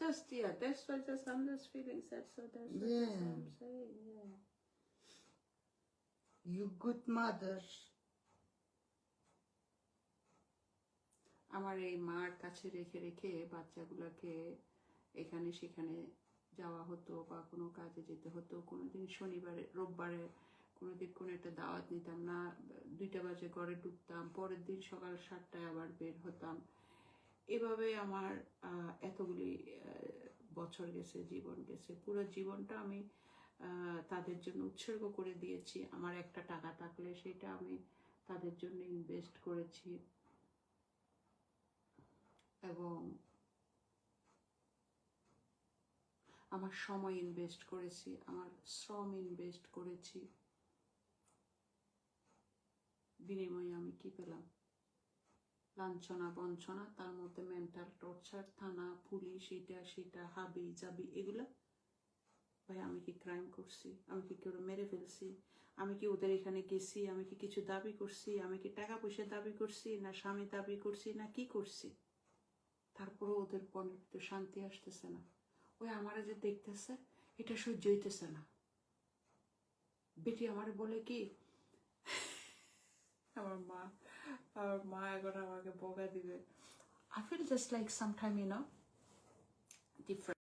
just yeah. That's why I'm just feeling sad. So that's what I'm saying. Yeah. You good mother. আমার এই মার কাছে রেখে রেখে বাচ্চাগুলোকে এখানে সেখানে যাওয়া হতো বা কোনো কাজে যেতে হতো। কোনোদিন শনিবারে রোববারে কোনোদিন কোনো একটা দাওয়াত নিতাম না, 2টা বাজে ঘরে ঢুকতাম, পরের দিন সকাল 7টায় আবার বের হতাম। এভাবে আমার এতগুলি বছর গেছে, জীবন গেছে। পুরো জীবনটা আমি তাদের জন্য উৎসর্গ করে দিয়েছি। আমার একটা টাকা থাকলে সেটা আমি তাদের জন্য ইনভেস্ট করেছি এবং আমার সময় ইনভেস্ট করেছি, আমার শ্রম ইনভেস্ট করেছি। বিনিময়ে আমি কি পেলাম? লাঞ্ছনা বঞ্চনা, তার মধ্যে মেন্টাল টর্চার, থানা পুলিশ, এটা সেটা হাবি জাবি, এগুলো। ভাই আমি কি ক্রাইম করছি? আমি কি কেউ মেরে ফেলছি? আমি কি ওদের এখানে গেছি? আমি কি কিছু দাবি করছি? আমি কি টাকা পয়সা দাবি করছি, না স্বামী দাবি করছি, না কি করছি? তারপরে ওদের তো শান্তি আসতেছে না। ওই আমারা যে দেখতেছে এটা সহ্য হইতেছে না। বেটি আমারে বলে কি, আমার মা এখন আমাকে বকা দিবে। I feel just like sometime, different.